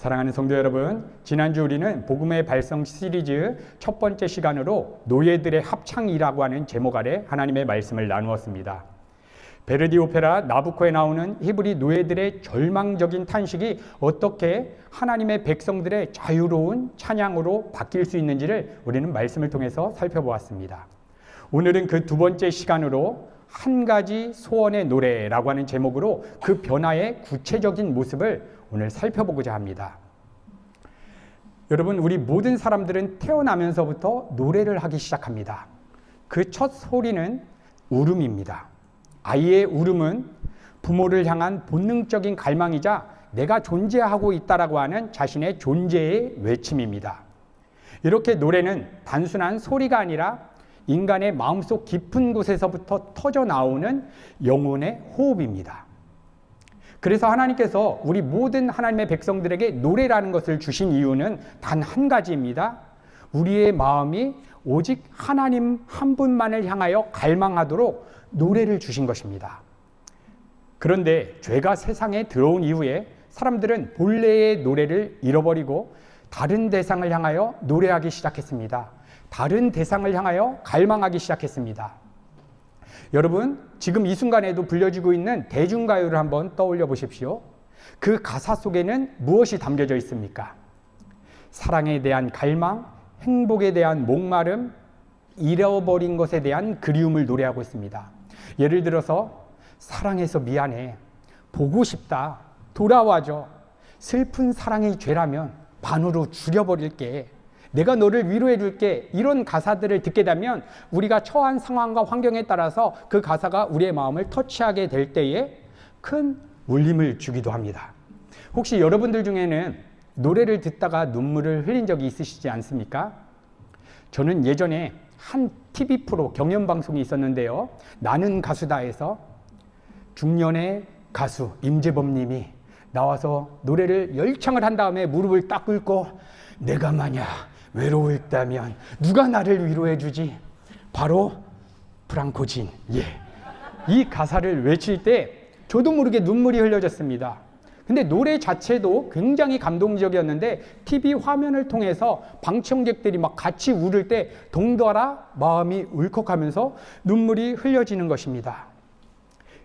사랑하는 성도 여러분, 지난주 우리는 복음의 발성 시리즈 첫 번째 시간으로 노예들의 합창이라고 하는 제목 아래 하나님의 말씀을 나누었습니다. 베르디 오페라 나부코에 나오는 히브리 노예들의 절망적인 탄식이 어떻게 하나님의 백성들의 자유로운 찬양으로 바뀔 수 있는지를 우리는 말씀을 통해서 살펴보았습니다. 오늘은 그 두 번째 시간으로 한 가지 소원의 노래라고 하는 제목으로 그 변화의 구체적인 모습을 오늘 살펴보고자 합니다. 여러분, 우리 모든 사람들은 태어나면서부터 노래를 하기 시작합니다. 그 첫 소리는 울음입니다. 아이의 울음은 부모를 향한 본능적인 갈망이자 내가 존재하고 있다라고 하는 자신의 존재의 외침입니다. 이렇게 노래는 단순한 소리가 아니라 인간의 마음속 깊은 곳에서부터 터져 나오는 영혼의 호흡입니다. 그래서 하나님께서 우리 모든 하나님의 백성들에게 노래라는 것을 주신 이유는 단 한 가지입니다. 우리의 마음이 오직 하나님 한 분만을 향하여 갈망하도록 노래를 주신 것입니다. 그런데 죄가 세상에 들어온 이후에 사람들은 본래의 노래를 잃어버리고 다른 대상을 향하여 노래하기 시작했습니다. 다른 대상을 향하여 갈망하기 시작했습니다. 여러분, 지금 이 순간에도 불려지고 있는 대중가요를 한번 떠올려 보십시오. 그 가사 속에는 무엇이 담겨져 있습니까? 사랑에 대한 갈망, 행복에 대한 목마름, 잃어버린 것에 대한 그리움을 노래하고 있습니다. 예를 들어서 사랑해서 미안해, 보고 싶다, 돌아와줘, 슬픈 사랑이 죄라면 반으로 죽여버릴게, 내가 너를 위로해 줄게, 이런 가사들을 듣게 되면 우리가 처한 상황과 환경에 따라서 그 가사가 우리의 마음을 터치하게 될 때에 큰 울림을 주기도 합니다. 혹시 여러분들 중에는 노래를 듣다가 눈물을 흘린 적이 있으시지 않습니까? 저는 예전에 한 TV 프로 경연방송이 있었는데요. 나는 가수다에서 중년의 가수 임재범 님이 나와서 노래를 열창을 한 다음에 무릎을 딱 꿇고 내가 만약 외로울다면 누가 나를 위로해 주지? 바로 프랑코진. 이 가사를 외칠 때 저도 모르게 눈물이 흘려졌습니다. 근데 노래 자체도 굉장히 감동적이었는데 TV 화면을 통해서 방청객들이 막 같이 울을 때 동달아 마음이 울컥하면서 눈물이 흘려지는 것입니다.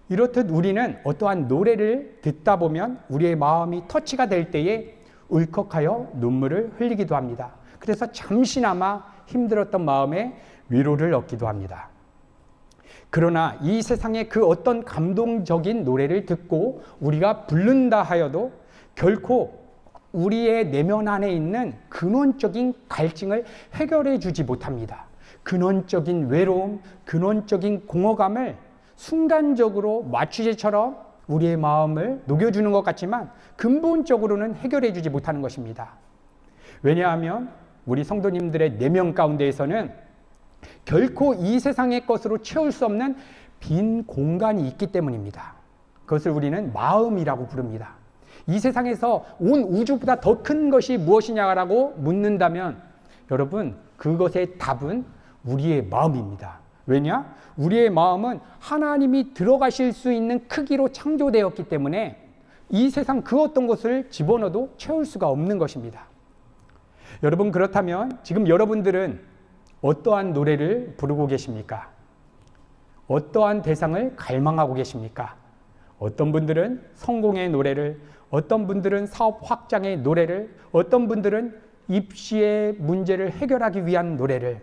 이렇듯 우리는 어떠한 노래를 듣다 보면 우리의 마음이 터치가 될 때에 울컥하여 눈물을 흘리기도 합니다. 그래서 잠시나마 힘들었던 마음에 위로를 얻기도 합니다. 그러나 이 세상의 그 어떤 감동적인 노래를 듣고 우리가 부른다 하여도 결코 우리의 내면 안에 있는 근원적인 갈증을 해결해 주지 못합니다. 근원적인 외로움, 근원적인 공허감을 순간적으로 마취제처럼 우리의 마음을 녹여주는 것 같지만 근본적으로는 해결해 주지 못하는 것입니다. 왜냐하면 우리 성도님들의 내면 가운데에서는 결코 이 세상의 것으로 채울 수 없는 빈 공간이 있기 때문입니다. 그것을 우리는 마음이라고 부릅니다. 이 세상에서 온 우주보다 더 큰 것이 무엇이냐라고 묻는다면 여러분, 그것의 답은 우리의 마음입니다. 왜냐? 우리의 마음은 하나님이 들어가실 수 있는 크기로 창조되었기 때문에 이 세상 그 어떤 것을 집어넣어도 채울 수가 없는 것입니다. 여러분, 그렇다면 지금 여러분들은 어떠한 노래를 부르고 계십니까? 어떠한 대상을 갈망하고 계십니까? 어떤 분들은 성공의 노래를, 어떤 분들은 사업 확장의 노래를, 어떤 분들은 입시의 문제를 해결하기 위한 노래를.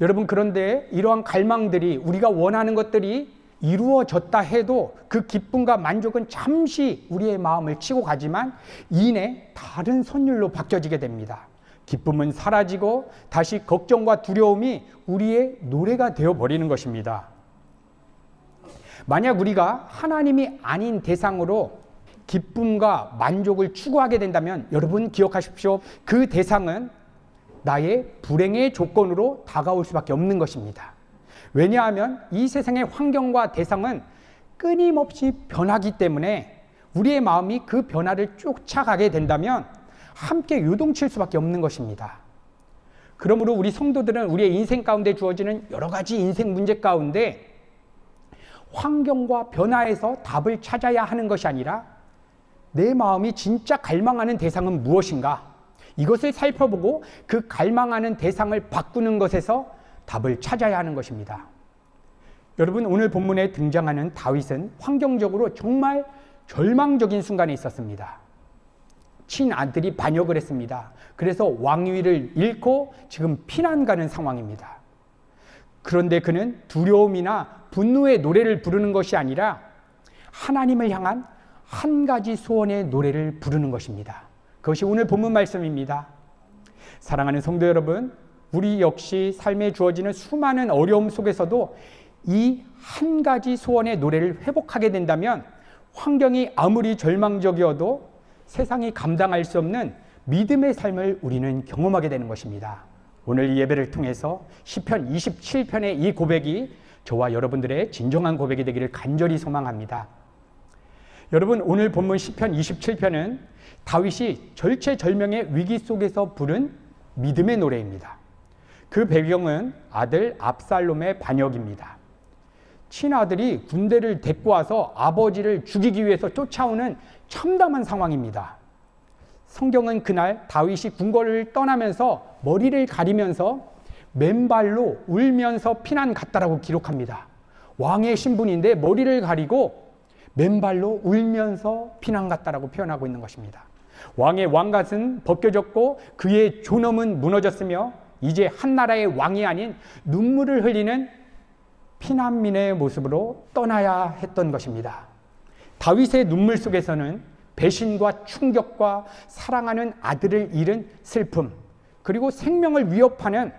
여러분, 그런데 이러한 갈망들이, 우리가 원하는 것들이 이루어졌다 해도 그 기쁨과 만족은 잠시 우리의 마음을 치고 가지만 이내 다른 선율로 바뀌어지게 됩니다. 기쁨은 사라지고 다시 걱정과 두려움이 우리의 노래가 되어버리는 것입니다. 만약 우리가 하나님이 아닌 대상으로 기쁨과 만족을 추구하게 된다면 여러분 기억하십시오. 그 대상은 나의 불행의 조건으로 다가올 수밖에 없는 것입니다. 왜냐하면 이 세상의 환경과 대상은 끊임없이 변하기 때문에 우리의 마음이 그 변화를 쫓아가게 된다면 함께 요동칠 수밖에 없는 것입니다. 그러므로 우리 성도들은 우리의 인생 가운데 주어지는 여러 가지 인생 문제 가운데 환경과 변화에서 답을 찾아야 하는 것이 아니라 내 마음이 진짜 갈망하는 대상은 무엇인가? 이것을 살펴보고 그 갈망하는 대상을 바꾸는 것에서 답을 찾아야 하는 것입니다. 여러분, 오늘 본문에 등장하는 다윗은 환경적으로 정말 절망적인 순간에 있었습니다. 친아들이 반역을 했습니다. 그래서 왕위를 잃고 지금 피난 가는 상황입니다. 그런데 그는 두려움이나 분노의 노래를 부르는 것이 아니라 하나님을 향한 한 가지 소원의 노래를 부르는 것입니다. 그것이 오늘 본문 말씀입니다. 사랑하는 성도 여러분, 우리 역시 삶에 주어지는 수많은 어려움 속에서도 이 한 가지 소원의 노래를 회복하게 된다면 환경이 아무리 절망적이어도 세상이 감당할 수 없는 믿음의 삶을 우리는 경험하게 되는 것입니다. 오늘 이 예배를 통해서 시편 27편의 이 고백이 저와 여러분들의 진정한 고백이 되기를 간절히 소망합니다. 여러분, 오늘 본문 시편 27편은 다윗이 절체절명의 위기 속에서 부른 믿음의 노래입니다. 그 배경은 아들 압살롬의 반역입니다. 친아들이 군대를 데리고 와서 아버지를 죽이기 위해서 쫓아오는 참담한 상황입니다. 성경은 그날 다윗이 궁궐을 떠나면서 머리를 가리면서 맨발로 울면서 피난 갔다라고 기록합니다. 왕의 신분인데 머리를 가리고 맨발로 울면서 피난 갔다라고 표현하고 있는 것입니다. 왕의 왕갓은 벗겨졌고 그의 존엄은 무너졌으며 이제 한 나라의 왕이 아닌 눈물을 흘리는 피난민의 모습으로 떠나야 했던 것입니다. 다윗의 눈물 속에서는 배신과 충격과 사랑하는 아들을 잃은 슬픔, 그리고 생명을 위협하는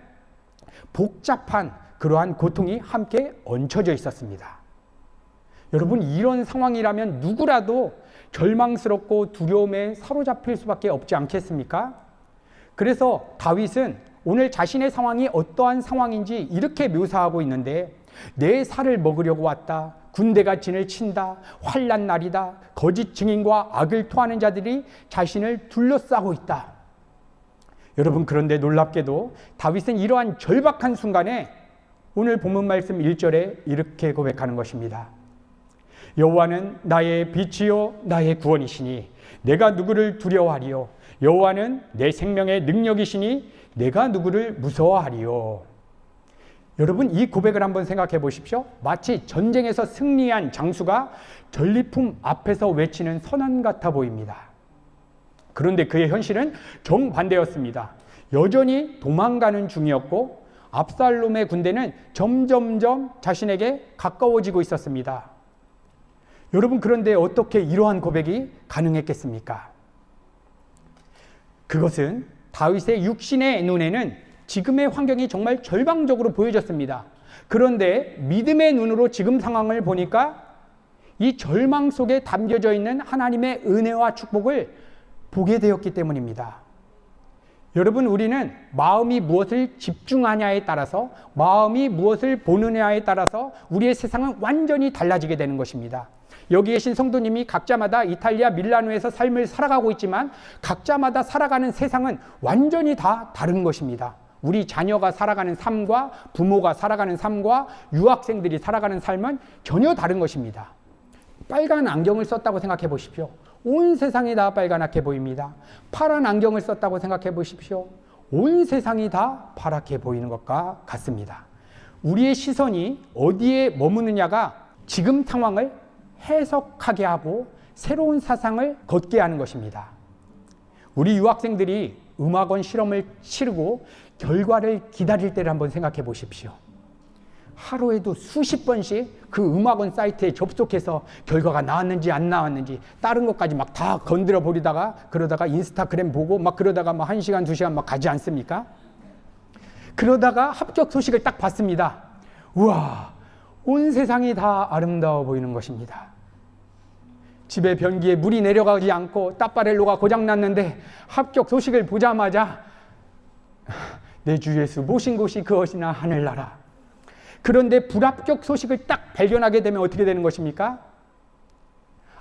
복잡한 그러한 고통이 함께 얹혀져 있었습니다. 여러분, 이런 상황이라면 누구라도 절망스럽고 두려움에 사로잡힐 수밖에 없지 않겠습니까? 그래서 다윗은 오늘 자신의 상황이 어떠한 상황인지 이렇게 묘사하고 있는데, 내 살을 먹으려고 왔다. 군대가 진을 친다. 환난 날이다. 거짓 증인과 악을 토하는 자들이 자신을 둘러싸고 있다. 여러분, 그런데 놀랍게도 다윗은 이러한 절박한 순간에 오늘 본문 말씀 1절에 이렇게 고백하는 것입니다. 여호와는 나의 빛이요 나의 구원이시니 내가 누구를 두려워하리요. 여호와는 내 생명의 능력이시니 내가 누구를 무서워하리요. 여러분, 이 고백을 한번 생각해 보십시오. 마치 전쟁에서 승리한 장수가 전리품 앞에서 외치는 선언 같아 보입니다. 그런데 그의 현실은 정반대였습니다. 여전히 도망가는 중이었고 압살롬의 군대는 점점점 자신에게 가까워지고 있었습니다. 여러분, 그런데 어떻게 이러한 고백이 가능했겠습니까? 그것은 다윗의 육신의 눈에는 지금의 환경이 정말 절망적으로 보여졌습니다. 그런데 믿음의 눈으로 지금 상황을 보니까 이 절망 속에 담겨져 있는 하나님의 은혜와 축복을 보게 되었기 때문입니다. 여러분, 우리는 마음이 무엇을 집중하냐에 따라서, 마음이 무엇을 보느냐에 따라서 우리의 세상은 완전히 달라지게 되는 것입니다. 여기 계신 성도님이 각자마다 이탈리아 밀라노에서 삶을 살아가고 있지만 각자마다 살아가는 세상은 완전히 다 다른 것입니다. 우리 자녀가 살아가는 삶과 부모가 살아가는 삶과 유학생들이 살아가는 삶은 전혀 다른 것입니다. 빨간 안경을 썼다고 생각해 보십시오. 온 세상이 다 빨갛게 보입니다. 파란 안경을 썼다고 생각해 보십시오. 온 세상이 다 파랗게 보이는 것과 같습니다. 우리의 시선이 어디에 머무느냐가 지금 상황을 해석하게 하고 새로운 사상을 걷게 하는 것입니다. 우리 유학생들이 음악원 실험을 치르고 결과를 기다릴 때를 한번 생각해 보십시오. 하루에도 수십 번씩 그 음악원 사이트에 접속해서 결과가 나왔는지 안 나왔는지 다른 것까지 막 다 건드려 버리다가 그러다가 인스타그램 보고 막 그러다가 막 1시간, 2시간 막 가지 않습니까? 그러다가 합격 소식을 딱 봤습니다. 우와, 온 세상이 다 아름다워 보이는 것입니다. 집에 변기에 물이 내려가지 않고 따빠렐로가 고장났는데 합격 소식을 보자마자 내 주 예수 모신 곳이 그것이나 하늘나라. 그런데 불합격 소식을 딱 발견하게 되면 어떻게 되는 것입니까?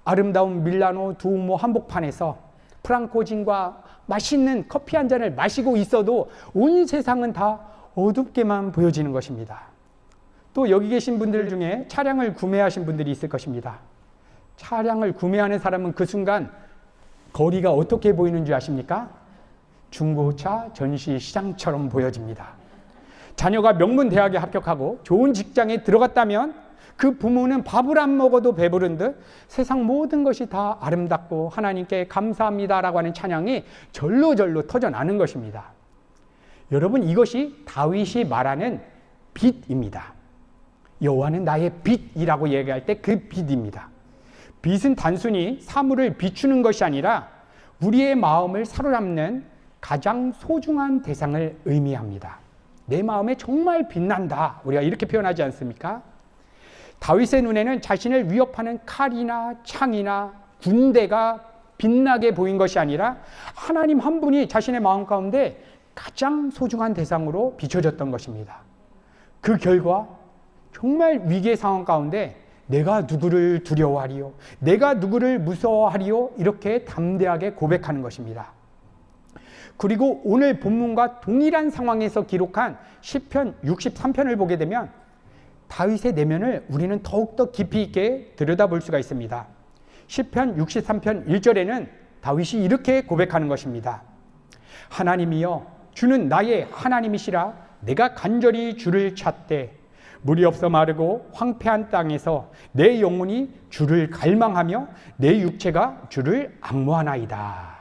아름다운 밀라노 두오모 한복판에서 프랑코진과 맛있는 커피 한 잔을 마시고 있어도 온 세상은 다 어둡게만 보여지는 것입니다. 또 여기 계신 분들 중에 차량을 구매하신 분들이 있을 것입니다. 차량을 구매하는 사람은 그 순간 거리가 어떻게 보이는 줄 아십니까? 중고차 전시시장처럼 보여집니다. 자녀가 명문대학에 합격하고 좋은 직장에 들어갔다면 그 부모는 밥을 안 먹어도 배부른 듯 세상 모든 것이 다 아름답고 하나님께 감사합니다라고 하는 찬양이 절로절로 터져나는 것입니다. 여러분, 이것이 다윗이 말하는 빛입니다. 여호와는 나의 빛이라고 얘기할 때 그 빛입니다. 빛은 단순히 사물을 비추는 것이 아니라 우리의 마음을 사로잡는 가장 소중한 대상을 의미합니다. 내 마음에 정말 빛난다. 우리가 이렇게 표현하지 않습니까? 다윗의 눈에는 자신을 위협하는 칼이나 창이나 군대가 빛나게 보인 것이 아니라 하나님 한 분이 자신의 마음 가운데 가장 소중한 대상으로 비춰졌던 것입니다. 그 결과 정말 위기의 상황 가운데 내가 누구를 두려워하리요? 내가 누구를 무서워하리요? 이렇게 담대하게 고백하는 것입니다. 그리고 오늘 본문과 동일한 상황에서 기록한 시편 63편을 보게 되면 다윗의 내면을 우리는 더욱더 깊이 있게 들여다볼 수가 있습니다. 시편 63편 1절에는 다윗이 이렇게 고백하는 것입니다. 하나님이여, 주는 나의 하나님이시라. 내가 간절히 주를 찾되 물이 없어 마르고 황폐한 땅에서 내 영혼이 주를 갈망하며 내 육체가 주를 앙모하나이다.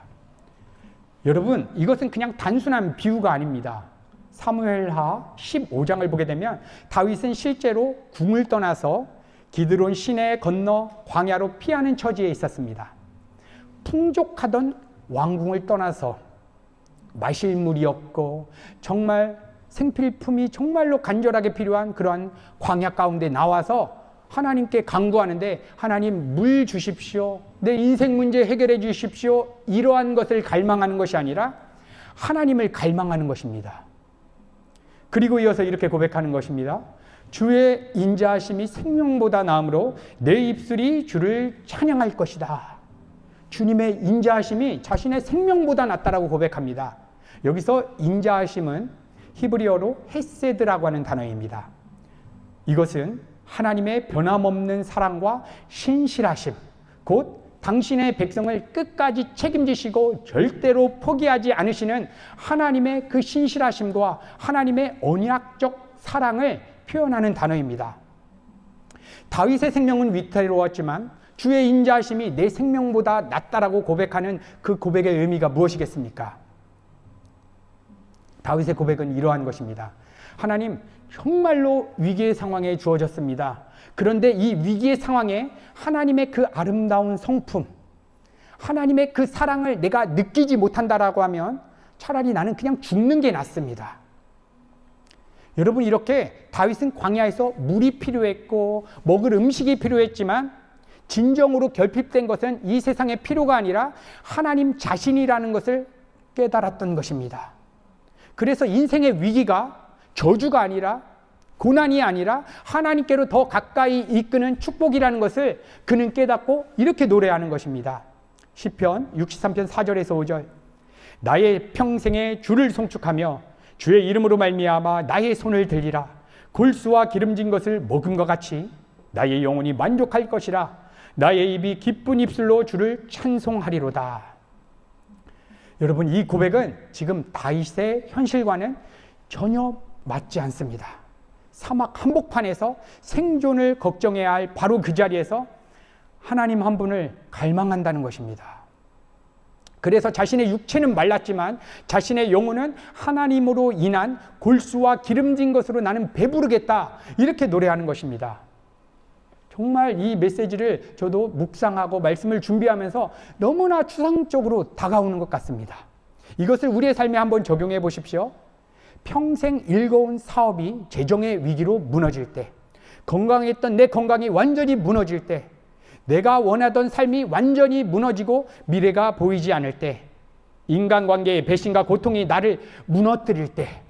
여러분, 이것은 그냥 단순한 비유가 아닙니다. 사무엘하 15장을 보게 되면 다윗은 실제로 궁을 떠나서 기드론 시내 건너 광야로 피하는 처지에 있었습니다. 풍족하던 왕궁을 떠나서 마실 물이 없고 정말 생필품이 정말로 간절하게 필요한 그러한 광야 가운데 나와서 하나님께 간구하는데, 하나님 물 주십시오, 내 인생 문제 해결해 주십시오, 이러한 것을 갈망하는 것이 아니라 하나님을 갈망하는 것입니다. 그리고 이어서 이렇게 고백하는 것입니다. 주의 인자하심이 생명보다 나음으로 내 입술이 주를 찬양할 것이다. 주님의 인자하심이 자신의 생명보다 낫다라고 고백합니다. 여기서 인자하심은 히브리어로 헤세드라고 하는 단어입니다. 이것은 하나님의 변함없는 사랑과 신실하심, 곧 당신의 백성을 끝까지 책임지시고 절대로 포기하지 않으시는 하나님의 그 신실하심과 하나님의 언약적 사랑을 표현하는 단어입니다. 다윗의 생명은 위태로웠지만 주의 인자하심이 내 생명보다 낫다라고 고백하는 그 고백의 의미가 무엇이겠습니까? 다윗의 고백은 이러한 것입니다. 하나님, 정말로 위기의 상황에 주어졌습니다. 그런데 이 위기의 상황에 하나님의 그 아름다운 성품, 하나님의 그 사랑을 내가 느끼지 못한다라고 하면 차라리 나는 그냥 죽는 게 낫습니다. 여러분, 이렇게 다윗은 광야에서 물이 필요했고 먹을 음식이 필요했지만 진정으로 결핍된 것은 이 세상의 필요가 아니라 하나님 자신이라는 것을 깨달았던 것입니다. 그래서 인생의 위기가 저주가 아니라, 고난이 아니라 하나님께로 더 가까이 이끄는 축복이라는 것을 그는 깨닫고 이렇게 노래하는 것입니다. 시편 63편 4절에서 5절. 나의 평생에 주를 송축하며 주의 이름으로 말미암아 나의 손을 들리라. 골수와 기름진 것을 먹은 것 같이 나의 영혼이 만족할 것이라. 나의 입이 기쁜 입술로 주를 찬송하리로다. 여러분, 이 고백은 지금 다윗의 현실과는 전혀 맞지 않습니다. 사막 한복판에서 생존을 걱정해야 할 바로 그 자리에서 하나님 한 분을 갈망한다는 것입니다. 그래서 자신의 육체는 말랐지만 자신의 영혼은 하나님으로 인한 골수와 기름진 것으로 나는 배부르겠다, 이렇게 노래하는 것입니다. 정말 이 메시지를 저도 묵상하고 말씀을 준비하면서 너무나 추상적으로 다가오는 것 같습니다. 이것을 우리의 삶에 한번 적용해 보십시오. 평생 일궈온 사업이 재정의 위기로 무너질 때, 건강했던 내 건강이 완전히 무너질 때, 내가 원하던 삶이 완전히 무너지고 미래가 보이지 않을 때, 인간관계의 배신과 고통이 나를 무너뜨릴 때,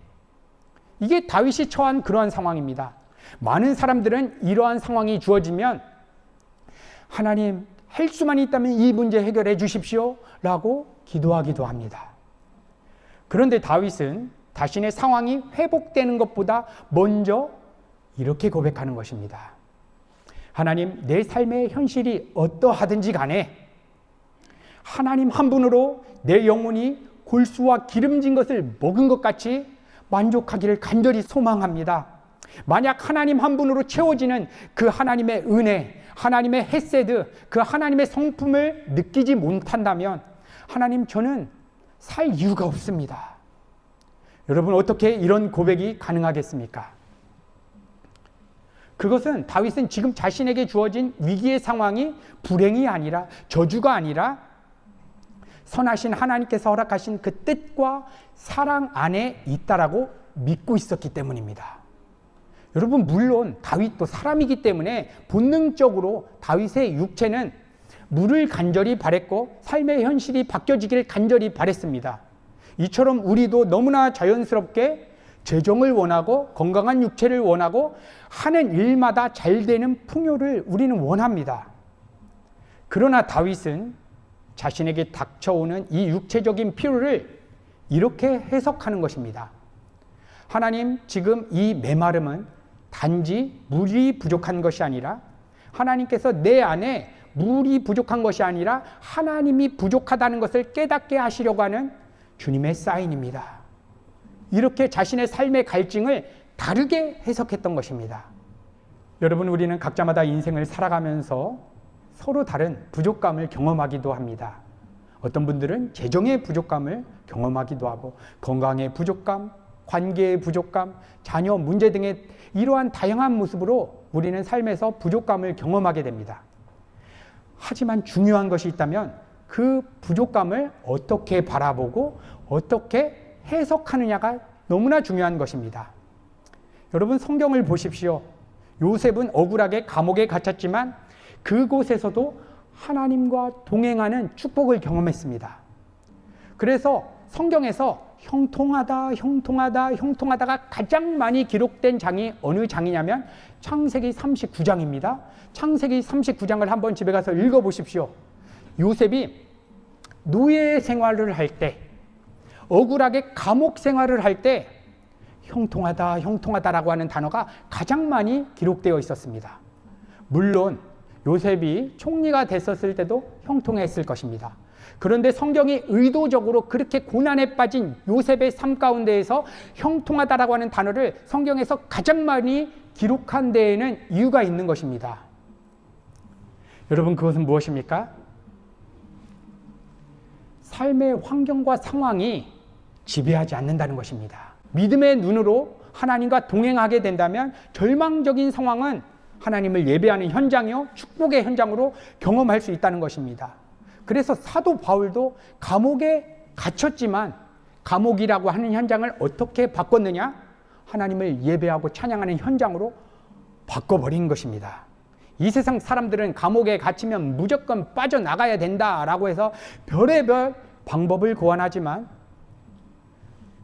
이게 다윗이 처한 그러한 상황입니다. 많은 사람들은 이러한 상황이 주어지면 하나님, 할 수만 있다면 이 문제 해결해 주십시오 라고 기도하기도 합니다. 그런데 다윗은 자신의 상황이 회복되는 것보다 먼저 이렇게 고백하는 것입니다. 하나님, 내 삶의 현실이 어떠하든지 간에 하나님 한 분으로 내 영혼이 골수와 기름진 것을 먹은 것 같이 만족하기를 간절히 소망합니다. 만약 하나님 한 분으로 채워지는 그 하나님의 은혜, 하나님의 헤세드, 그 하나님의 성품을 느끼지 못한다면 하나님, 저는 살 이유가 없습니다. 여러분, 어떻게 이런 고백이 가능하겠습니까? 그것은 다윗은 지금 자신에게 주어진 위기의 상황이 불행이 아니라, 저주가 아니라 선하신 하나님께서 허락하신 그 뜻과 사랑 안에 있다라고 믿고 있었기 때문입니다. 여러분, 물론 다윗도 사람이기 때문에 본능적으로 다윗의 육체는 물을 간절히 바랬고 삶의 현실이 바뀌어지길 간절히 바랬습니다. 이처럼 우리도 너무나 자연스럽게 재정을 원하고 건강한 육체를 원하고 하는 일마다 잘 되는 풍요를 우리는 원합니다. 그러나 다윗은 자신에게 닥쳐오는 이 육체적인 필요를 이렇게 해석하는 것입니다. 하나님, 지금 이 메마름은 단지 물이 부족한 것이 아니라, 하나님께서 내 안에 물이 부족한 것이 아니라 하나님이 부족하다는 것을 깨닫게 하시려고 하는 주님의 사인입니다. 이렇게 자신의 삶의 갈증을 다르게 해석했던 것입니다. 여러분, 우리는 각자마다 인생을 살아가면서 서로 다른 부족감을 경험하기도 합니다. 어떤 분들은 재정의 부족감을 경험하기도 하고, 건강의 부족감, 관계의 부족감, 자녀 문제 등의 이러한 다양한 모습으로 우리는 삶에서 부족감을 경험하게 됩니다. 하지만 중요한 것이 있다면 그 부족감을 어떻게 바라보고 어떻게 해석하느냐가 너무나 중요한 것입니다. 여러분, 성경을 보십시오. 요셉은 억울하게 감옥에 갇혔지만 그곳에서도 하나님과 동행하는 축복을 경험했습니다. 그래서 성경에서 형통하다가 가장 많이 기록된 장이 어느 장이냐면 창세기 39장입니다. 창세기 39장을 한번 집에 가서 읽어보십시오. 요셉이 노예 생활을 할 때, 억울하게 감옥 생활을 할 때 형통하다라고 하는 단어가 가장 많이 기록되어 있었습니다. 물론 요셉이 총리가 됐었을 때도 형통했을 것입니다. 그런데 성경이 의도적으로 그렇게 고난에 빠진 요셉의 삶 가운데에서 형통하다라고 하는 단어를 성경에서 가장 많이 기록한 데에는 이유가 있는 것입니다. 여러분, 그것은 무엇입니까? 삶의 환경과 상황이 지배하지 않는다는 것입니다. 믿음의 눈으로 하나님과 동행하게 된다면 절망적인 상황은 하나님을 예배하는 현장이요, 축복의 현장으로 경험할 수 있다는 것입니다. 그래서 사도 바울도 감옥에 갇혔지만 감옥이라고 하는 현장을 어떻게 바꿨느냐? 하나님을 예배하고 찬양하는 현장으로 바꿔버린 것입니다. 이 세상 사람들은 감옥에 갇히면 무조건 빠져나가야 된다라고 해서 별의별 방법을 고안하지만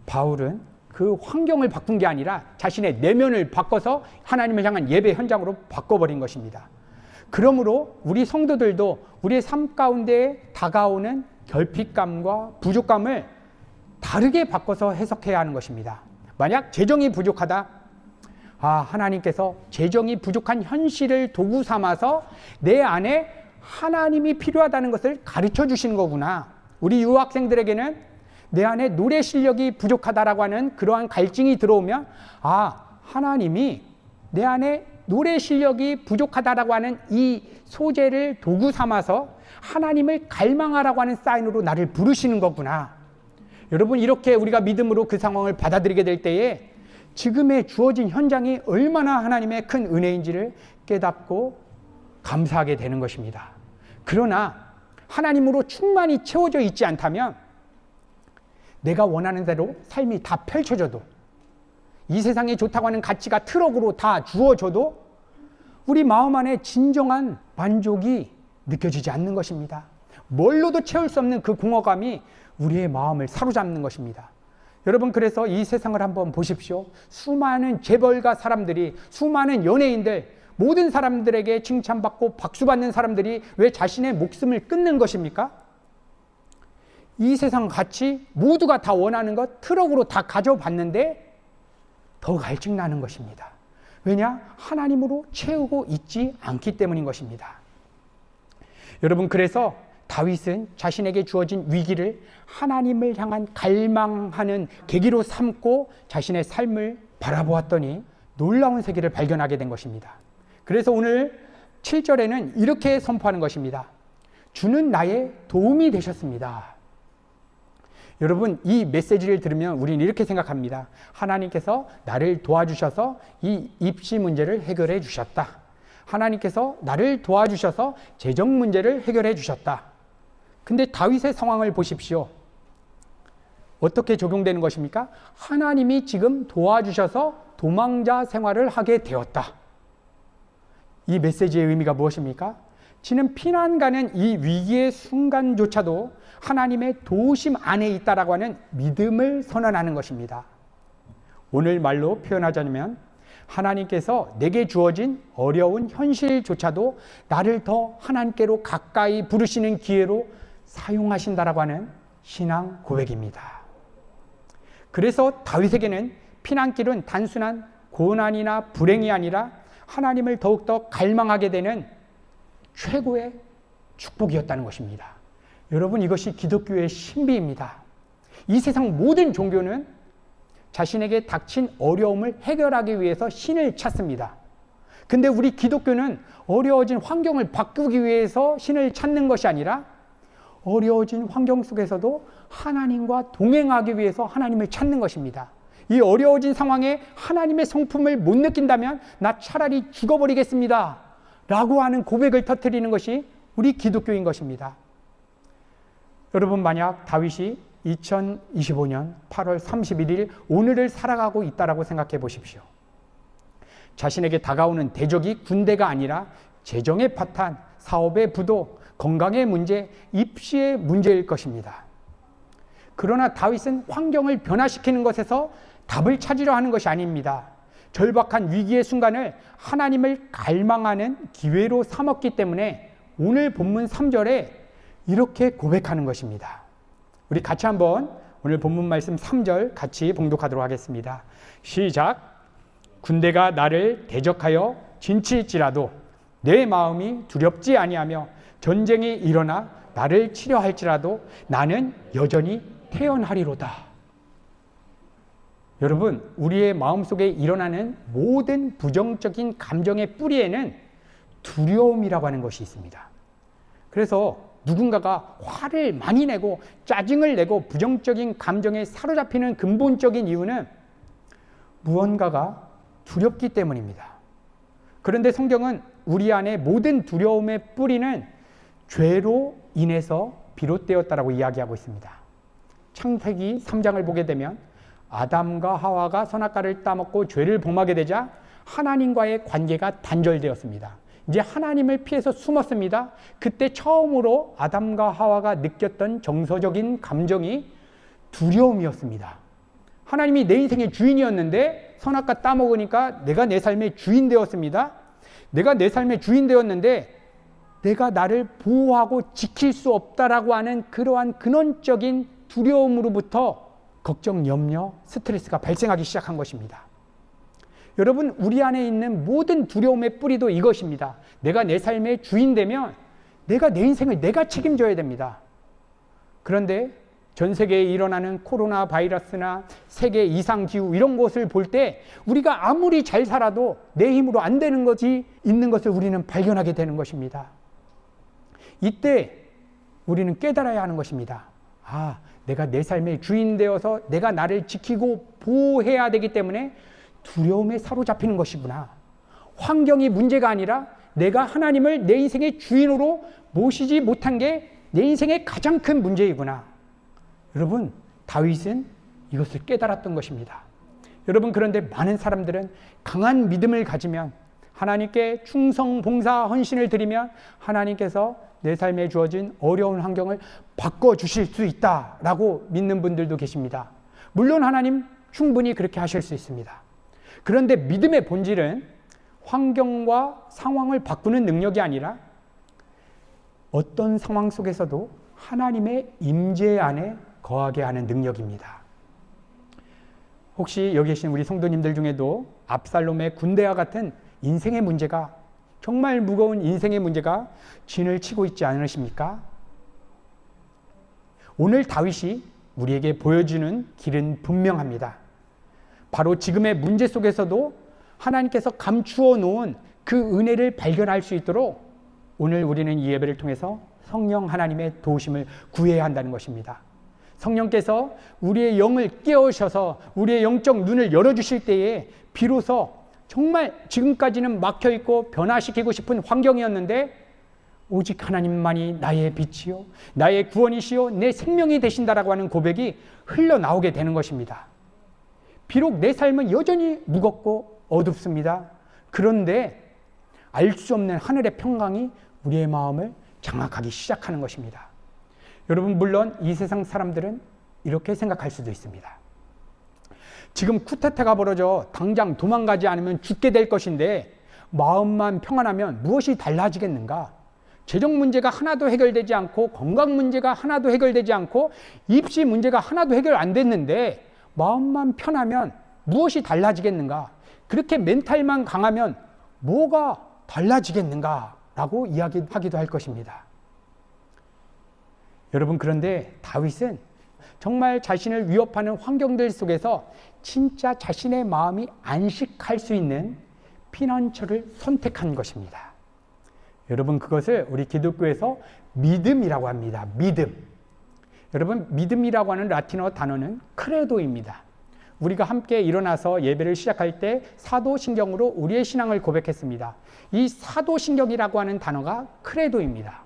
바울은 그 환경을 바꾼 게 아니라 자신의 내면을 바꿔서 하나님을 향한 예배 현장으로 바꿔버린 것입니다. 그러므로 우리 성도들도 우리의 삶 가운데 다가오는 결핍감과 부족감을 다르게 바꿔서 해석해야 하는 것입니다. 만약 재정이 부족하다, 하나님께서 재정이 부족한 현실을 도구 삼아서 내 안에 하나님이 필요하다는 것을 가르쳐 주시는 거구나. 우리 유학생들에게는 내 안에 노래 실력이 부족하다라고 하는 그러한 갈증이 들어오면 하나님이 내 안에 노래 실력이 부족하다라고 하는 이 소재를 도구 삼아서 하나님을 갈망하라고 하는 사인으로 나를 부르시는 거구나. 여러분, 이렇게 우리가 믿음으로 그 상황을 받아들이게 될 때에 지금의 주어진 현장이 얼마나 하나님의 큰 은혜인지를 깨닫고 감사하게 되는 것입니다. 그러나 하나님으로 충만히 채워져 있지 않다면 내가 원하는 대로 삶이 다 펼쳐져도, 이 세상에 좋다고 하는 가치가 트럭으로 다 주어져도 우리 마음 안에 진정한 만족이 느껴지지 않는 것입니다. 뭘로도 채울 수 없는 그 공허감이 우리의 마음을 사로잡는 것입니다. 여러분, 그래서 이 세상을 한번 보십시오. 수많은 재벌가 사람들이, 수많은 연예인들, 모든 사람들에게 칭찬받고 박수받는 사람들이 왜 자신의 목숨을 끊는 것입니까? 이 세상 가치 모두가 다 원하는 것 트럭으로 다 가져봤는데 더 갈증나는 것입니다. 왜냐? 하나님으로 채우고 있지 않기 때문인 것입니다. 여러분, 그래서 다윗은 자신에게 주어진 위기를 하나님을 향한 갈망하는 계기로 삼고 자신의 삶을 바라보았더니 놀라운 세계를 발견하게 된 것입니다. 그래서 오늘 7절에는 이렇게 선포하는 것입니다. 주는 나의 도움이 되셨습니다. 여러분, 이 메시지를 들으면 우리는 이렇게 생각합니다. 하나님께서 나를 도와주셔서 이 입시 문제를 해결해 주셨다. 하나님께서 나를 도와주셔서 재정 문제를 해결해 주셨다. 근데 다윗의 상황을 보십시오. 어떻게 적용되는 것입니까? 하나님이 지금 도와주셔서 도망자 생활을 하게 되었다. 이 메시지의 의미가 무엇입니까? 지는 피난 가는 이 위기의 순간조차도 하나님의 도우심 안에 있다라고 하는 믿음을 선언하는 것입니다. 오늘 말로 표현하자면 하나님께서 내게 주어진 어려운 현실조차도 나를 더 하나님께로 가까이 부르시는 기회로 사용하신다라고 하는 신앙 고백입니다. 그래서 다윗에게는 피난길은 단순한 고난이나 불행이 아니라 하나님을 더욱더 갈망하게 되는 최고의 축복이었다는 것입니다. 여러분, 이것이 기독교의 신비입니다. 이 세상 모든 종교는 자신에게 닥친 어려움을 해결하기 위해서 신을 찾습니다. 근데 우리 기독교는 어려워진 환경을 바꾸기 위해서 신을 찾는 것이 아니라 어려워진 환경 속에서도 하나님과 동행하기 위해서 하나님을 찾는 것입니다. 이 어려워진 상황에 하나님의 성품을 못 느낀다면 나 차라리 죽어버리겠습니다 라고 하는 고백을 터뜨리는 것이 우리 기독교인 것입니다. 여러분, 만약 다윗이 2025년 8월 31일 오늘을 살아가고 있다라고 생각해 보십시오. 자신에게 다가오는 대적이 군대가 아니라 재정의 파탄, 사업의 부도, 건강의 문제, 입시의 문제일 것입니다. 그러나 다윗은 환경을 변화시키는 것에서 답을 찾으려 하는 것이 아닙니다. 절박한 위기의 순간을 하나님을 갈망하는 기회로 삼았기 때문에 오늘 본문 3절에 이렇게 고백하는 것입니다. 우리 같이 한번 오늘 본문 말씀 3절 같이 봉독하도록 하겠습니다. 시작. 군대가 나를 대적하여 진치일지라도 내 마음이 두렵지 아니하며 전쟁이 일어나 나를 치려 할지라도 나는 여전히 태연하리로다. 여러분, 우리의 마음속에 일어나는 모든 부정적인 감정의 뿌리에는 두려움이라고 하는 것이 있습니다. 그래서 누군가가 화를 많이 내고 짜증을 내고 부정적인 감정에 사로잡히는 근본적인 이유는 무언가가 두렵기 때문입니다. 그런데 성경은 우리 안에 모든 두려움의 뿌리는 죄로 인해서 비롯되었다라고 이야기하고 있습니다. 창세기 3장을 보게 되면 아담과 하와가 선악과를 따먹고 죄를 범하게 되자 하나님과의 관계가 단절되었습니다. 이제 하나님을 피해서 숨었습니다. 그때 처음으로 아담과 하와가 느꼈던 정서적인 감정이 두려움이었습니다. 하나님이 내 인생의 주인이었는데 선악과 따먹으니까 내가 내 삶의 주인 되었습니다. 내가 내 삶의 주인 되었는데 내가 나를 보호하고 지킬 수 없다라고 하는 그러한 근원적인 두려움으로부터 걱정, 염려, 스트레스가 발생하기 시작한 것입니다. 여러분, 우리 안에 있는 모든 두려움의 뿌리도 이것입니다. 내가 내 삶의 주인 되면 내가 내 인생을 내가 책임져야 됩니다. 그런데 전 세계에 일어나는 코로나 바이러스나 세계 이상기후 이런 것을 볼 때 우리가 아무리 잘 살아도 내 힘으로 안 되는 것이 있는 것을 우리는 발견하게 되는 것입니다. 이때 우리는 깨달아야 하는 것입니다. 아, 내가 내 삶의 주인 되어서 내가 나를 지키고 보호해야 되기 때문에 두려움에 사로잡히는 것이구나. 환경이 문제가 아니라 내가 하나님을 내 인생의 주인으로 모시지 못한 게 내 인생의 가장 큰 문제이구나. 여러분, 다윗은 이것을 깨달았던 것입니다. 여러분, 그런데 많은 사람들은 강한 믿음을 가지면 하나님께 충성, 봉사, 헌신을 드리면 하나님께서 내 삶에 주어진 어려운 환경을 바꿔주실 수 있다라고 믿는 분들도 계십니다. 물론 하나님 충분히 그렇게 하실 수 있습니다. 그런데 믿음의 본질은 환경과 상황을 바꾸는 능력이 아니라 어떤 상황 속에서도 하나님의 임재 안에 거하게 하는 능력입니다. 혹시 여기 계신 우리 성도님들 중에도 압살롬의 군대와 같은 인생의 문제가, 정말 무거운 인생의 문제가 진을 치고 있지 않으십니까? 오늘 다윗이 우리에게 보여주는 길은 분명합니다. 바로 지금의 문제 속에서도 하나님께서 감추어 놓은 그 은혜를 발견할 수 있도록 오늘 우리는 이 예배를 통해서 성령 하나님의 도우심을 구해야 한다는 것입니다. 성령께서 우리의 영을 깨우셔서 우리의 영적 눈을 열어주실 때에 비로소 정말 지금까지는 막혀있고 변화시키고 싶은 환경이었는데 오직 하나님만이 나의 빛이요 나의 구원이시요 내 생명이 되신다라고 하는 고백이 흘러나오게 되는 것입니다. 비록 내 삶은 여전히 무겁고 어둡습니다. 그런데 알 수 없는 하늘의 평강이 우리의 마음을 장악하기 시작하는 것입니다. 여러분, 물론 이 세상 사람들은 이렇게 생각할 수도 있습니다. 지금 쿠데타가 벌어져 당장 도망가지 않으면 죽게 될 것인데 마음만 평안하면 무엇이 달라지겠는가? 재정 문제가 하나도 해결되지 않고 건강 문제가 하나도 해결되지 않고 입시 문제가 하나도 해결 안 됐는데 마음만 편하면 무엇이 달라지겠는가? 그렇게 멘탈만 강하면 뭐가 달라지겠는가? 라고 이야기하기도 할 것입니다. 여러분, 그런데 다윗은 정말 자신을 위협하는 환경들 속에서 진짜 자신의 마음이 안식할 수 있는 피난처를 선택한 것입니다. 여러분, 그것을 우리 기독교에서 믿음이라고 합니다. 믿음. 여러분, 믿음이라고 하는 라틴어 단어는 크레도입니다. 우리가 함께 일어나서 예배를 시작할 때 사도신경으로 우리의 신앙을 고백했습니다. 이 사도신경이라고 하는 단어가 크레도입니다.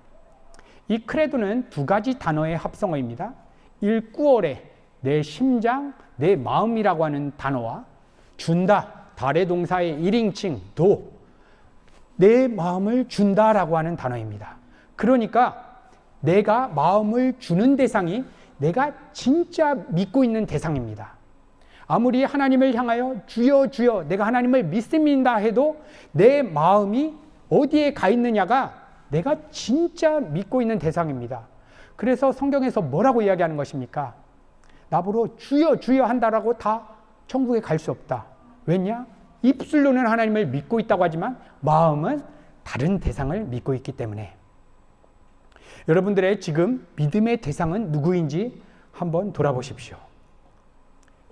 이 크레도는 두 가지 단어의 합성어입니다. 일구어레, 내 심장, 내 마음이라고 하는 단어와 준다, 달의 동사의 1인칭 도, 내 마음을 준다라고 하는 단어입니다. 그러니까 내가 마음을 주는 대상이 내가 진짜 믿고 있는 대상입니다. 아무리 하나님을 향하여 주여 주여 내가 하나님을 믿습니다 해도 내 마음이 어디에 가 있느냐가 내가 진짜 믿고 있는 대상입니다. 그래서 성경에서 뭐라고 이야기하는 것입니까? 나보고 주여 주여 한다라고 다 천국에 갈 수 없다. 왜냐? 입술로는 하나님을 믿고 있다고 하지만 마음은 다른 대상을 믿고 있기 때문에. 여러분들의 지금 믿음의 대상은 누구인지 한번 돌아보십시오.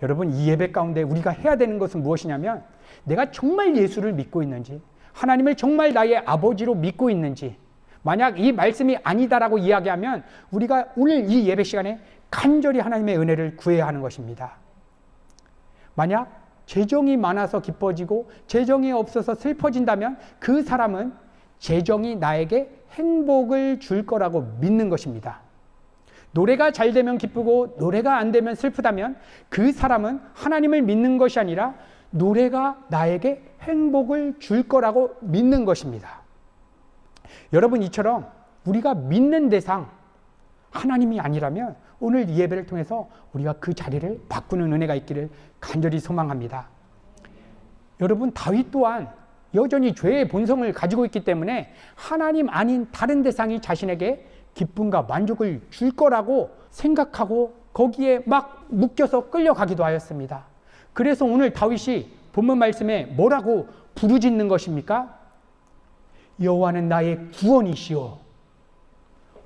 여러분, 이 예배 가운데 우리가 해야 되는 것은 무엇이냐면 내가 정말 예수를 믿고 있는지, 하나님을 정말 나의 아버지로 믿고 있는지, 만약 이 말씀이 아니다라고 이야기하면 우리가 오늘 이 예배 시간에 간절히 하나님의 은혜를 구해야 하는 것입니다. 만약 재정이 많아서 기뻐지고 재정이 없어서 슬퍼진다면 그 사람은 재정이 나에게 행복을 줄 거라고 믿는 것입니다. 노래가 잘 되면 기쁘고 노래가 안 되면 슬프다면 그 사람은 하나님을 믿는 것이 아니라 노래가 나에게 행복을 줄 거라고 믿는 것입니다. 여러분, 이처럼 우리가 믿는 대상 하나님이 아니라면 오늘 이 예배를 통해서 우리가 그 자리를 바꾸는 은혜가 있기를 간절히 소망합니다. 여러분, 다윗 또한 여전히 죄의 본성을 가지고 있기 때문에 하나님 아닌 다른 대상이 자신에게 기쁨과 만족을 줄 거라고 생각하고 거기에 막 묶여서 끌려가기도 하였습니다. 그래서 오늘 다윗이 본문 말씀에 뭐라고 부르짖는 것입니까? 여호와는 나의 구원이시오.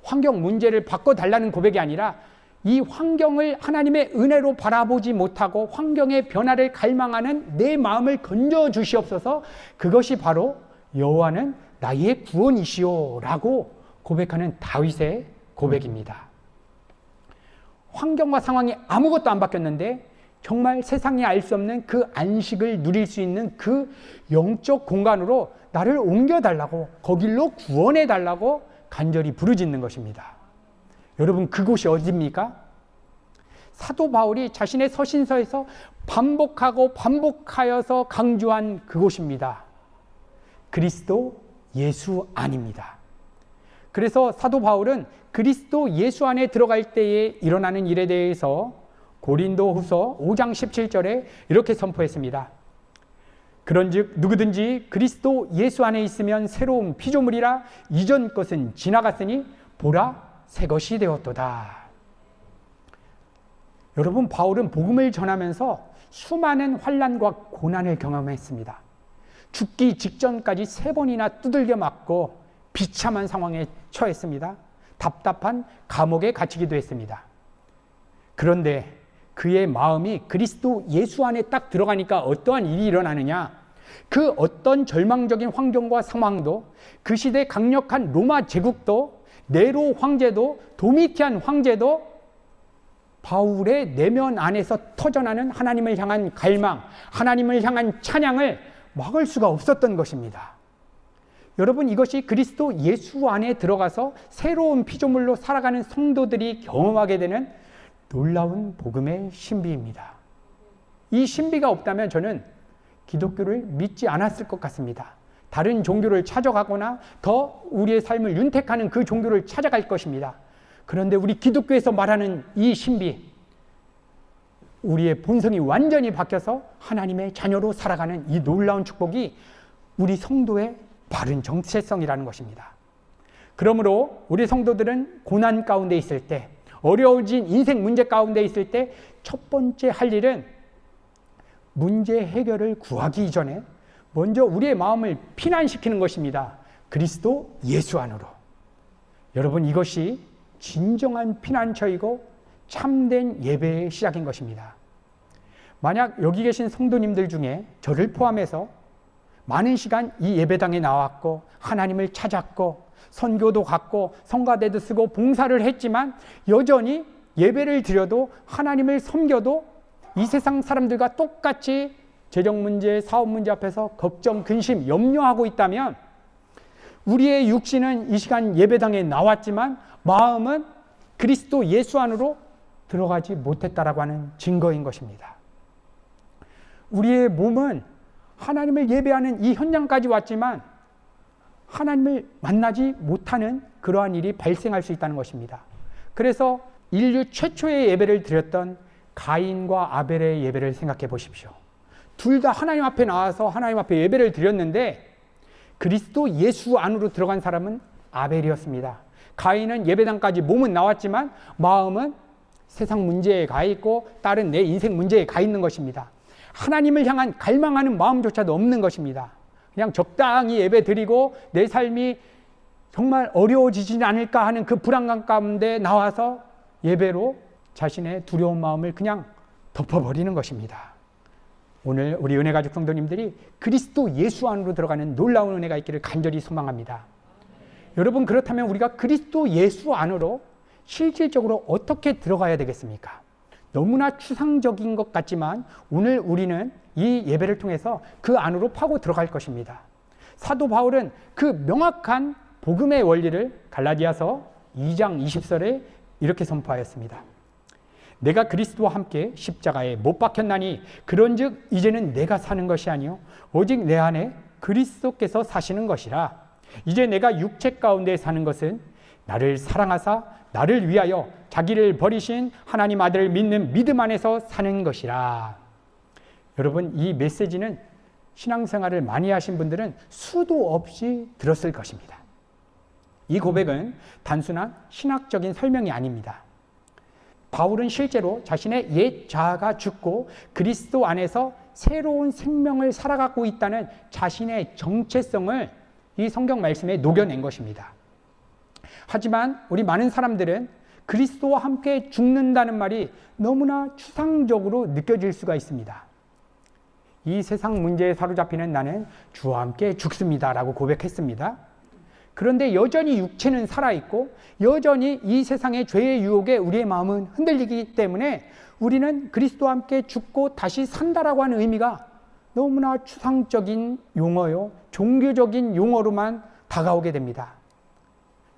환경 문제를 바꿔달라는 고백이 아니라 이 환경을 하나님의 은혜로 바라보지 못하고 환경의 변화를 갈망하는 내 마음을 건져주시옵소서. 그것이 바로 여호와는 나의 구원이시오 라고 고백하는 다윗의 고백입니다. 환경과 상황이 아무것도 안 바뀌었는데 정말 세상이 알 수 없는 그 안식을 누릴 수 있는 그 영적 공간으로 나를 옮겨달라고, 거길로 구원해달라고 간절히 부르짖는 것입니다. 여러분, 그곳이 어디입니까? 사도 바울이 자신의 서신서에서 반복하고 반복하여서 강조한 그곳입니다. 그리스도 예수 안입니다. 그래서 사도 바울은 그리스도 예수 안에 들어갈 때에 일어나는 일에 대해서 고린도후서 5장 17절에 이렇게 선포했습니다. 그런즉 누구든지 그리스도 예수 안에 있으면 새로운 피조물이라, 이전 것은 지나갔으니 보라 새 것이 되었도다. 여러분, 바울은 복음을 전하면서 수많은 환난과 고난을 경험했습니다. 죽기 직전까지 3번이나 두들겨 맞고 비참한 상황에 처했습니다. 답답한 감옥에 갇히기도 했습니다. 그런데 그의 마음이 그리스도 예수 안에 딱 들어가니까 어떠한 일이 일어나느냐? 그 어떤 절망적인 환경과 상황도, 그 시대 강력한 로마 제국도, 네로 황제도, 도미티안 황제도 바울의 내면 안에서 터져나는 하나님을 향한 갈망, 하나님을 향한 찬양을 막을 수가 없었던 것입니다. 여러분, 이것이 그리스도 예수 안에 들어가서 새로운 피조물로 살아가는 성도들이 경험하게 되는 놀라운 복음의 신비입니다. 이 신비가 없다면 저는 기독교를 믿지 않았을 것 같습니다. 다른 종교를 찾아가거나 더 우리의 삶을 윤택하는 그 종교를 찾아갈 것입니다. 그런데 우리 기독교에서 말하는 이 신비, 우리의 본성이 완전히 바뀌어서 하나님의 자녀로 살아가는 이 놀라운 축복이 우리 성도의 바른 정체성이라는 것입니다. 그러므로 우리 성도들은 고난 가운데 있을 때, 어려워진 인생 문제 가운데 있을 때 첫 번째 할 일은 문제 해결을 구하기 이전에 먼저 우리의 마음을 피난시키는 것입니다. 그리스도 예수 안으로. 여러분, 이것이 진정한 피난처이고 참된 예배의 시작인 것입니다. 만약 여기 계신 성도님들 중에 저를 포함해서 많은 시간 이 예배당에 나왔고 하나님을 찾았고 선교도 갔고 성가대도 쓰고 봉사를 했지만 여전히 예배를 드려도 하나님을 섬겨도 이 세상 사람들과 똑같이 재정 문제, 사업 문제 앞에서 걱정, 근심, 염려하고 있다면 우리의 육신은 이 시간 예배당에 나왔지만 마음은 그리스도 예수 안으로 들어가지 못했다라고 하는 증거인 것입니다. 우리의 몸은 하나님을 예배하는 이 현장까지 왔지만 하나님을 만나지 못하는 그러한 일이 발생할 수 있다는 것입니다. 그래서 인류 최초의 예배를 드렸던 가인과 아벨의 예배를 생각해 보십시오. 둘 다 하나님 앞에 나와서 하나님 앞에 예배를 드렸는데 그리스도 예수 안으로 들어간 사람은 아벨이었습니다. 가인은 예배당까지 몸은 나왔지만 마음은 세상 문제에 가 있고 다른 내 인생 문제에 가 있는 것입니다. 하나님을 향한 갈망하는 마음조차도 없는 것입니다. 그냥 적당히 예배 드리고 내 삶이 정말 어려워지지 않을까 하는 그 불안감 가운데 나와서 예배로 자신의 두려운 마음을 그냥 덮어버리는 것입니다. 오늘 우리 은혜가족 성도님들이 그리스도 예수 안으로 들어가는 놀라운 은혜가 있기를 간절히 소망합니다. 여러분, 그렇다면 우리가 그리스도 예수 안으로 실질적으로 어떻게 들어가야 되겠습니까? 너무나 추상적인 것 같지만 오늘 우리는 이 예배를 통해서 그 안으로 파고 들어갈 것입니다. 사도 바울은 그 명확한 복음의 원리를 갈라디아서 2장 20절에 이렇게 선포하였습니다. 내가 그리스도와 함께 십자가에 못 박혔나니 그런즉 이제는 내가 사는 것이 아니요 오직 내 안에 그리스도께서 사시는 것이라. 이제 내가 육체 가운데 사는 것은 나를 사랑하사 나를 위하여 자기를 버리신 하나님 아들을 믿는 믿음 안에서 사는 것이라. 여러분, 이 메시지는 신앙생활을 많이 하신 분들은 수도 없이 들었을 것입니다. 이 고백은 단순한 신학적인 설명이 아닙니다. 바울은 실제로 자신의 옛 자아가 죽고 그리스도 안에서 새로운 생명을 살아가고 있다는 자신의 정체성을 이 성경 말씀에 녹여낸 것입니다. 하지만 우리 많은 사람들은 그리스도와 함께 죽는다는 말이 너무나 추상적으로 느껴질 수가 있습니다. 이 세상 문제에 사로잡히는 나는 주와 함께 죽습니다라고 고백했습니다. 그런데 여전히 육체는 살아있고 여전히 이 세상의 죄의 유혹에 우리의 마음은 흔들리기 때문에 우리는 그리스도와 함께 죽고 다시 산다라고 하는 의미가 너무나 추상적인 용어요, 종교적인 용어로만 다가오게 됩니다.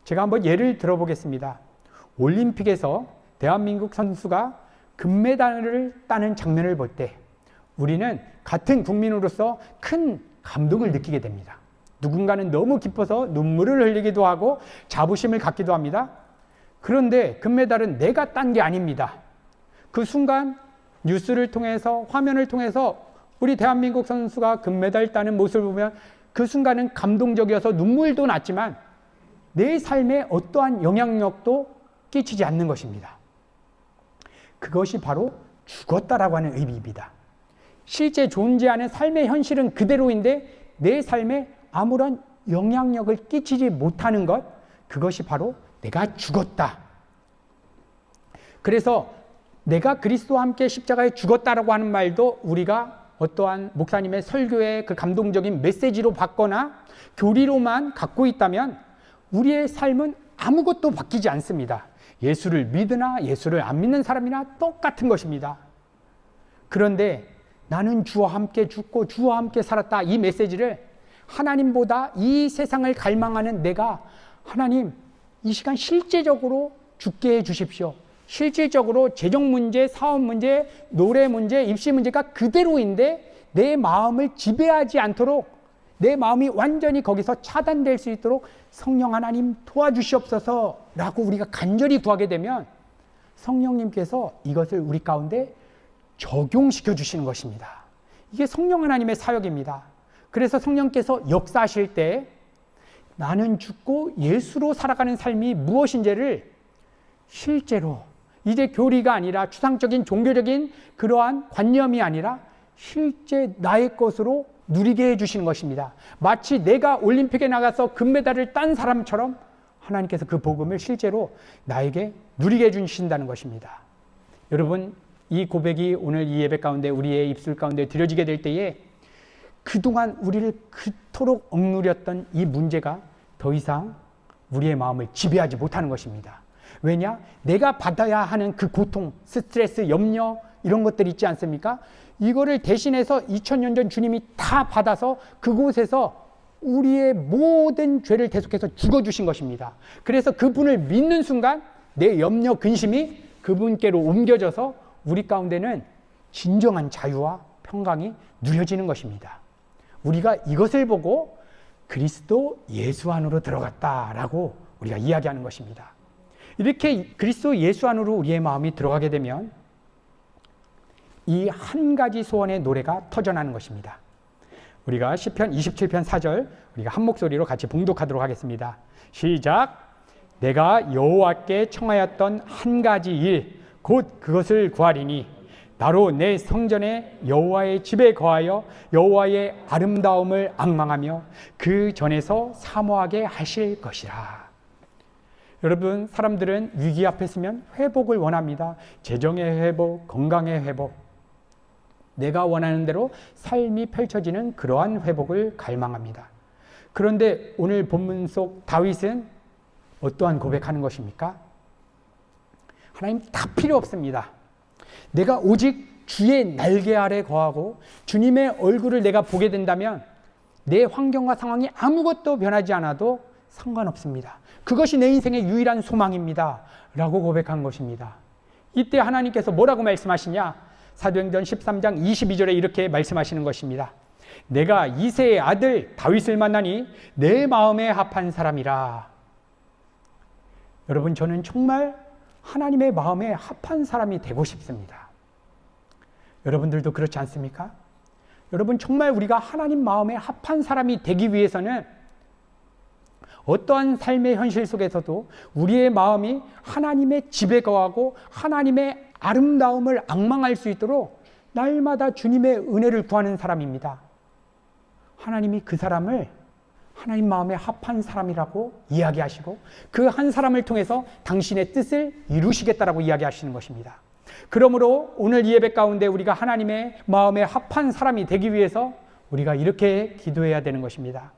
제가 한번 예를 들어보겠습니다. 올림픽에서 대한민국 선수가 금메달을 따는 장면을 볼 때 우리는 같은 국민으로서 큰 감동을 느끼게 됩니다. 누군가는 너무 기뻐서 눈물을 흘리기도 하고 자부심을 갖기도 합니다. 그런데 금메달은 내가 딴 게 아닙니다. 그 순간 뉴스를 통해서, 화면을 통해서 우리 대한민국 선수가 금메달 따는 모습을 보면 그 순간은 감동적이어서 눈물도 났지만 내 삶에 어떠한 영향력도 끼치지 않는 것입니다. 그것이 바로 죽었다라고 하는 의미입니다. 실제 존재하는 삶의 현실은 그대로인데 내 삶에 아무런 영향력을 끼치지 못하는 것, 그것이 바로 내가 죽었다. 그래서 내가 그리스도와 함께 십자가에 죽었다라고 하는 말도 우리가 어떠한 목사님의 설교의 그 감동적인 메시지로 받거나 교리로만 갖고 있다면 우리의 삶은 아무것도 바뀌지 않습니다. 예수를 믿으나 예수를 안 믿는 사람이나 똑같은 것입니다. 그런데 나는 주와 함께 죽고 주와 함께 살았다, 이 메시지를 하나님보다 이 세상을 갈망하는 내가, 하나님 이 시간 실제적으로 죽게 해 주십시오. 실질적으로 재정 문제, 사업 문제, 노래 문제, 입시 문제가 그대로인데 내 마음을 지배하지 않도록, 내 마음이 완전히 거기서 차단될 수 있도록 성령 하나님 도와주시옵소서 라고 우리가 간절히 구하게 되면 성령님께서 이것을 우리 가운데 적용시켜 주시는 것입니다. 이게 성령 하나님의 사역입니다. 그래서 성령께서 역사하실 때 나는 죽고 예수로 살아가는 삶이 무엇인지를 실제로, 이제 교리가 아니라 추상적인 종교적인 그러한 관념이 아니라 실제 나의 것으로 누리게 해주시는 것입니다. 마치 내가 올림픽에 나가서 금메달을 딴 사람처럼 하나님께서 그 복음을 실제로 나에게 누리게 해주신다는 것입니다. 여러분, 이 고백이 오늘 이 예배 가운데 우리의 입술 가운데 드려지게 될 때에 그동안 우리를 그토록 억누렸던 이 문제가 더 이상 우리의 마음을 지배하지 못하는 것입니다. 왜냐? 내가 받아야 하는 그 고통, 스트레스, 염려 이런 것들 있지 않습니까? 이거를 대신해서 2000년 전 주님이 다 받아서 그곳에서 우리의 모든 죄를 대속해서 죽어주신 것입니다. 그래서 그분을 믿는 순간 내 염려, 근심이 그분께로 옮겨져서 우리 가운데는 진정한 자유와 평강이 누려지는 것입니다. 우리가 이것을 보고 그리스도 예수 안으로 들어갔다라고 우리가 이야기하는 것입니다. 이렇게 그리스도 예수 안으로 우리의 마음이 들어가게 되면 이 한 가지 소원의 노래가 터져나는 것입니다. 우리가 시편 27편 4절 우리가 한 목소리로 같이 봉독하도록 하겠습니다. 시작. 내가 여호와께 청하였던 한 가지 일 곧 그것을 구하리니 나로 내 성전에 여호와의 집에 거하여 여호와의 아름다움을 앙망하며 그 전에서 사모하게 하실 것이라. 여러분, 사람들은 위기 앞에 서면 회복을 원합니다. 재정의 회복, 건강의 회복, 내가 원하는 대로 삶이 펼쳐지는 그러한 회복을 갈망합니다. 그런데 오늘 본문 속 다윗은 어떠한 고백하는 것입니까? 하나님, 다 필요 없습니다. 내가 오직 주의 날개 아래 거하고 주님의 얼굴을 내가 보게 된다면 내 환경과 상황이 아무것도 변하지 않아도 상관없습니다. 그것이 내 인생의 유일한 소망입니다 라고 고백한 것입니다. 이때 하나님께서 뭐라고 말씀하시냐? 사도행전 13장 22절에 이렇게 말씀하시는 것입니다. 내가 이새의 아들 다윗을 만나니 내 마음에 합한 사람이라. 여러분, 저는 정말 하나님의 마음에 합한 사람이 되고 싶습니다. 여러분들도 그렇지 않습니까? 여러분, 정말 우리가 하나님 마음에 합한 사람이 되기 위해서는 어떠한 삶의 현실 속에서도 우리의 마음이 하나님의 집에 거하고 하나님의 아름다움을 앙망할 수 있도록 날마다 주님의 은혜를 구하는 사람입니다. 하나님이 그 사람을 하나님 마음에 합한 사람이라고 이야기하시고 그 한 사람을 통해서 당신의 뜻을 이루시겠다라고 이야기하시는 것입니다. 그러므로 오늘 이 예배 가운데 우리가 하나님의 마음에 합한 사람이 되기 위해서 우리가 이렇게 기도해야 되는 것입니다.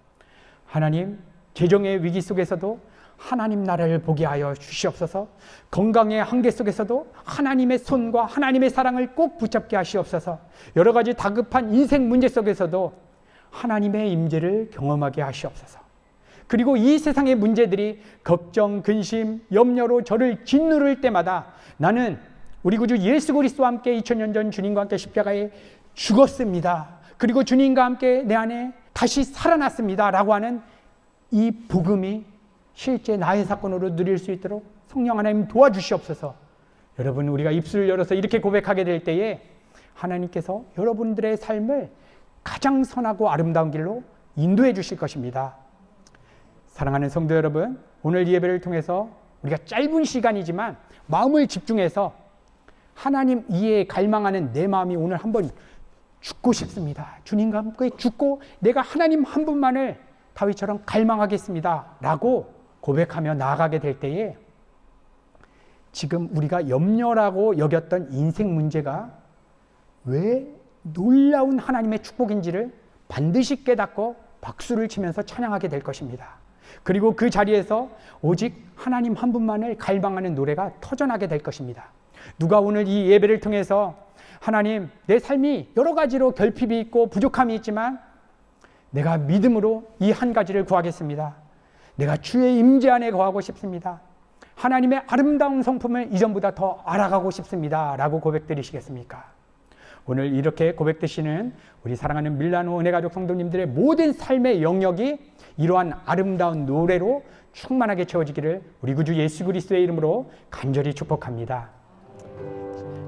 하나님, 재정의 위기 속에서도 하나님 나라를 보게 하여 주시옵소서. 건강의 한계 속에서도 하나님의 손과 하나님의 사랑을 꼭 붙잡게 하시옵소서. 여러 가지 다급한 인생 문제 속에서도 하나님의 임재를 경험하게 하시옵소서. 그리고 이 세상의 문제들이 걱정, 근심, 염려로 저를 짓누를 때마다 나는 우리 구주 예수 그리스도와 함께 2000년 전 주님과 함께 십자가에 죽었습니다. 그리고 주님과 함께 내 안에 다시 살아났습니다 라고 하는 이 복음이 실제 나의 사건으로 누릴 수 있도록 성령 하나님 도와주시옵소서. 여러분, 우리가 입술을 열어서 이렇게 고백하게 될 때에 하나님께서 여러분들의 삶을 가장 선하고 아름다운 길로 인도해 주실 것입니다. 사랑하는 성도 여러분, 오늘 이 예배를 통해서 우리가 짧은 시간이지만 마음을 집중해서 하나님 이해에 갈망하는 내 마음이 오늘 한번 죽고 싶습니다. 주님과 함께 죽고 내가 하나님 한 분만을 다윗처럼 갈망하겠습니다 라고 고백하며 나아가게 될 때에 지금 우리가 염려라고 여겼던 인생 문제가 왜 놀라운 하나님의 축복인지를 반드시 깨닫고 박수를 치면서 찬양하게 될 것입니다. 그리고 그 자리에서 오직 하나님 한 분만을 갈망하는 노래가 터져나게 될 것입니다. 누가 오늘 이 예배를 통해서 하나님, 내 삶이 여러 가지로 결핍이 있고 부족함이 있지만 내가 믿음으로 이 한 가지를 구하겠습니다. 내가 주의 임재 안에 거하고 싶습니다. 하나님의 아름다운 성품을 이전보다 더 알아가고 싶습니다. 라고 고백드리시겠습니까? 오늘 이렇게 고백드시는 우리 사랑하는 밀라노 은혜가족 성도님들의 모든 삶의 영역이 이러한 아름다운 노래로 충만하게 채워지기를 우리 구주 예수 그리스도의 이름으로 간절히 축복합니다.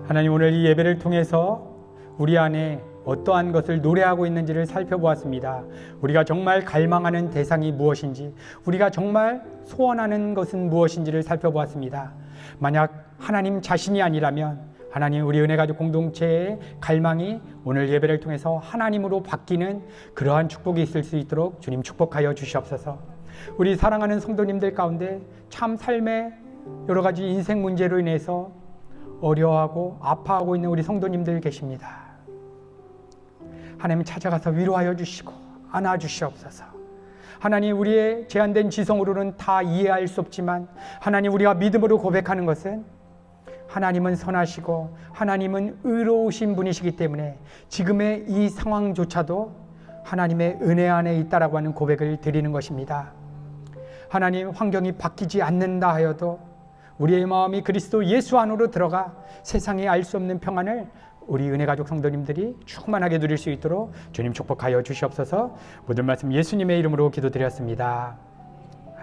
하나님, 오늘 이 예배를 통해서 우리 안에 어떠한 것을 노래하고 있는지를 살펴보았습니다. 우리가 정말 갈망하는 대상이 무엇인지, 우리가 정말 소원하는 것은 무엇인지를 살펴보았습니다. 만약 하나님 자신이 아니라면 하나님, 우리 은혜가족 공동체의 갈망이 오늘 예배를 통해서 하나님으로 바뀌는 그러한 축복이 있을 수 있도록 주님 축복하여 주시옵소서. 우리 사랑하는 성도님들 가운데 참 삶의 여러 가지 인생 문제로 인해서 어려워하고 아파하고 있는 우리 성도님들 계십니다. 하나님 찾아가서 위로하여 주시고 안아주시옵소서. 하나님, 우리의 제한된 지성으로는 다 이해할 수 없지만 하나님, 우리가 믿음으로 고백하는 것은 하나님은 선하시고 하나님은 의로우신 분이시기 때문에 지금의 이 상황조차도 하나님의 은혜 안에 있다라고 하는 고백을 드리는 것입니다. 하나님, 환경이 바뀌지 않는다 하여도 우리의 마음이 그리스도 예수 안으로 들어가 세상에 알 수 없는 평안을 우리 은혜가족 성도님들이 충만하게 누릴 수 있도록 주님 축복하여 주시옵소서. 모든 말씀 예수님의 이름으로 기도드렸습니다.